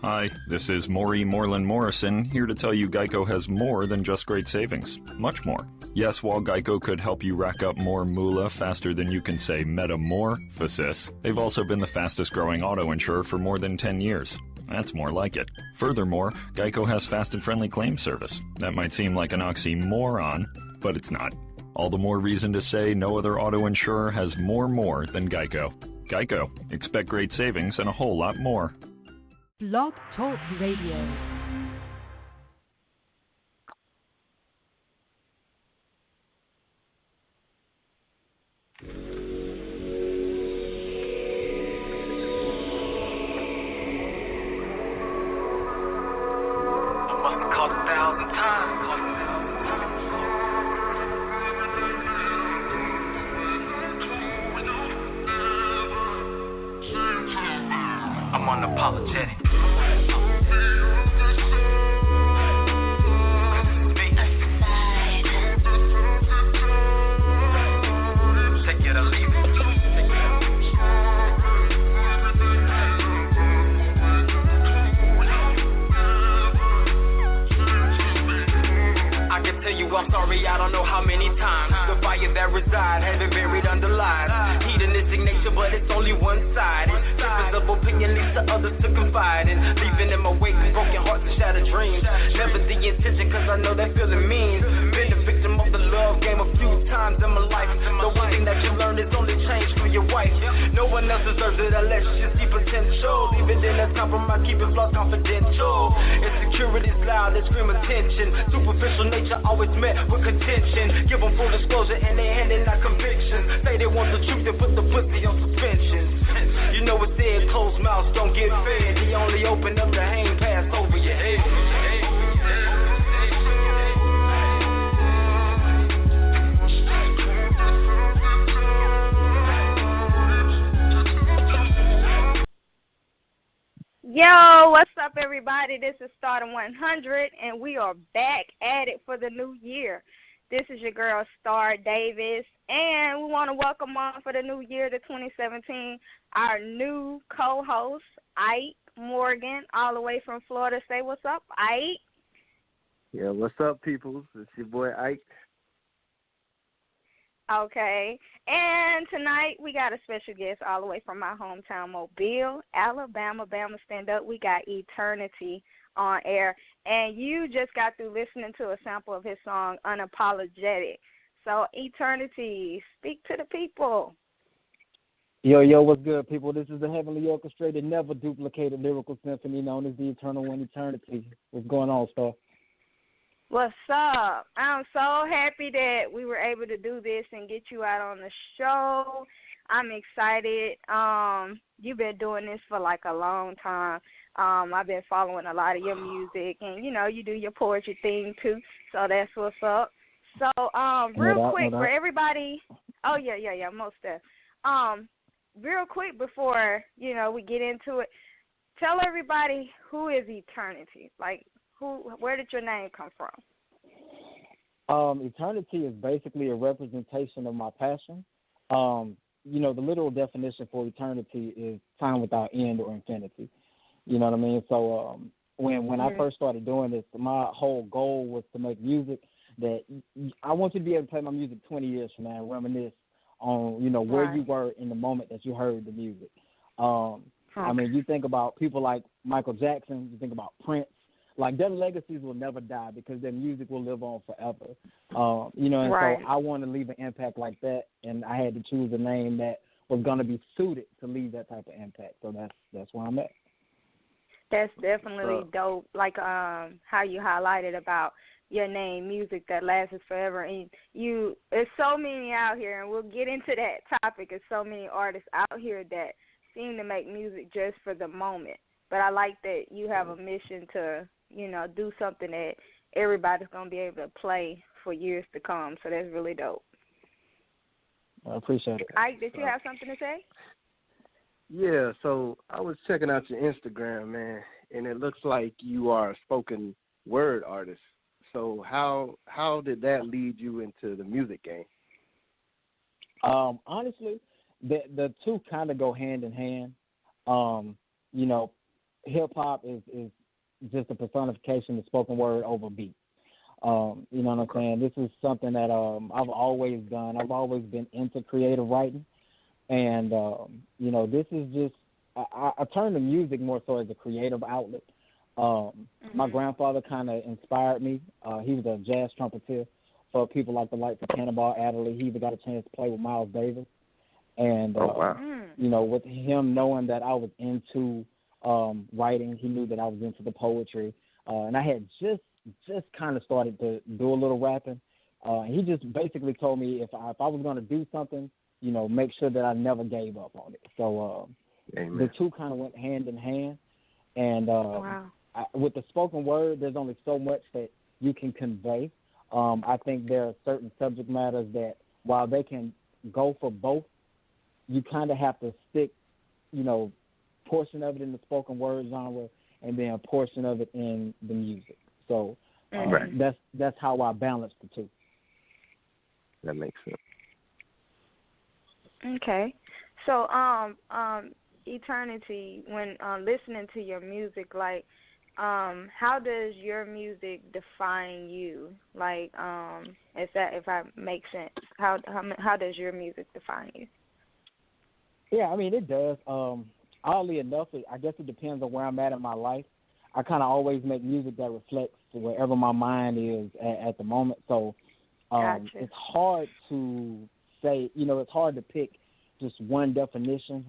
Hi, this is Maury Moreland Morrison, here to tell you Geico has more than just great savings. Much more. Yes, while Geico could help you rack up more moolah faster than you can say metamorphosis, they've also been the fastest growing auto insurer for more than 10 years. That's more like it. Furthermore, Geico has fast and friendly claim service. That might seem like an oxymoron, but it's not. All the more reason to say no other auto insurer has more than Geico. Geico. Expect great savings and a whole lot more. Blog Talk Radio. I'm unapologetic. Take it or leave it. I can tell you I'm sorry, I don't know how many times the fire that reside has been buried under lies. Hedonistic nature, but it's only one-sided. Difference of opinion leads to others to confide in. Leaving in my wake, broken hearts and shattered dreams. Never the intention, cause I know that feeling means. Been a victim of the love game a few times in my life. The one thing that you learn is only change through your wife. No one else deserves it unless you see potential. Even then, that's compromise, keep it flaws confidential. Insecurity's loud, they scream attention. Superficial nature always met with contention. Give them full disclosure and they handing out convictions. Say they want the truth, they put the pussy on suspension. You know it said closed mouths don't get fed. He only opened up the hang pass over your head. Yo, what's up, everybody? This is Starrdom100, and we are back at it for the new year. This is your girl, Starr Davis, and we want to welcome on for the new year, the 2017, our new co-host, Ike Morgan, all the way from Florida. Say what's up, Ike. Yeah, what's up, peoples? It's your boy, Ike. Okay, and tonight we got a special guest all the way from my hometown, Mobile, Alabama. Bama, stand up. We got Eterniti on air, and you just got through listening to a sample of his song, Unapologetic. So, Eterniti, speak to the people. Yo, what's good, people? This is the heavenly orchestrated, never duplicated lyrical symphony known as the Eternal One, Eterniti. What's going on, Starr? What's up? I'm so happy that we were able to do this and get you out on the show. I'm excited. You've been doing this for like a long time. I've been following a lot of your music, and you do your poetry thing too. So that's what's up. So real quick for everybody. Oh yeah, most of. Real quick before we get into it, tell everybody who is Eterniti. Like, where did your name come from? Eterniti is basically a representation of my passion. The literal definition for eternity is time without end or infinity. You know what I mean? So when I first started doing this, my whole goal was to make music that I want you to be able to play my music 20 years from now and reminisce on, where you were in the moment that you heard the music. I mean, you think about people like Michael Jackson, you think about Prince. Like, their legacies will never die because their music will live on forever. So I want to leave an impact like that, and I had to choose a name that was going to be suited to leave that type of impact. So that's where I'm at. That's definitely dope. Like how you highlighted about your name, music that lasts forever. And there's so many out here, and we'll get into that topic. There's so many artists out here that seem to make music just for the moment. But I like that you have a mission to do something that everybody's going to be able to play for years to come. So that's really dope. I appreciate it. Ike, did you have something to say? Yeah, so I was checking out your Instagram, man, and it looks like you are a spoken word artist. So how did that lead you into the music game? Honestly, the two kind of go hand in hand. hip hop is just a personification of spoken word over beat. You know what I'm saying? This is something that I've always done. I've always been into creative writing, and you know, this is just I turn to music more so as a creative outlet. My grandfather kind of inspired me. He was a jazz trumpeter for people like the likes of Cannonball Adderley. He even got a chance to play with Miles Davis. And, you know, with him knowing that I was into writing, he knew that I was into the poetry. And I had just kind of started to do a little rapping. He just basically told me if I was going to do something, you know, make sure that I never gave up on it. So the two kind of went hand in hand. And with the spoken word, there's only so much that you can convey. I think there are certain subject matters that while they can go for both, you kind of have to stick, you know, portion of it in the spoken word genre and then a portion of it in the music. So that's how I balance the two. That makes sense. Okay. So, Eterniti, when listening to your music, like, how does your music define you? Like, if that makes sense, how does your music define you? Yeah, I mean, it does. Oddly enough, I guess it depends on where I'm at in my life. I kind of always make music that reflects wherever my mind is at the moment. So it's hard to say, you know, it's hard to pick just one definition.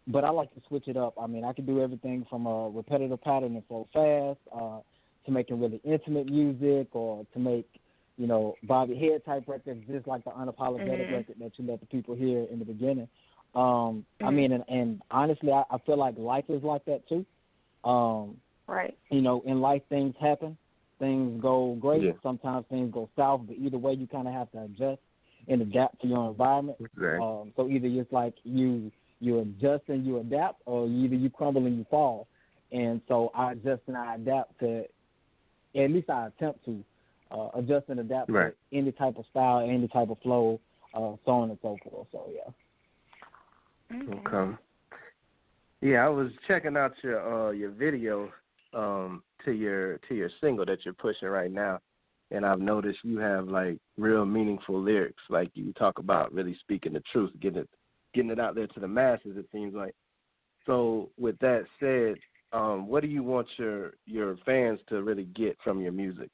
But I like to switch it up. I mean, I can do everything from a repetitive pattern and flow fast to making really intimate music, or to make, you know, Bobby Head type records, just like the unapologetic record that you let the people hear in the beginning. I mean, and honestly, I feel like life is like that too. You know, in life things happen. Things go great. Yeah. Sometimes things go south, but either way you kind of have to adjust and adapt to your environment. So either it's like you adjust and you adapt, or either you crumble and you fall. And so I adjust and I adapt to, at least I attempt to, adjust and adapt to any type of style, any type of flow, so on and so forth. So, yeah. Okay. Yeah, I was checking out your video to your single that you're pushing right now, and I've noticed you have like real meaningful lyrics. Like you talk about really speaking the truth, getting it out there to the masses. It seems like. So with that said, what do you want your fans to really get from your music?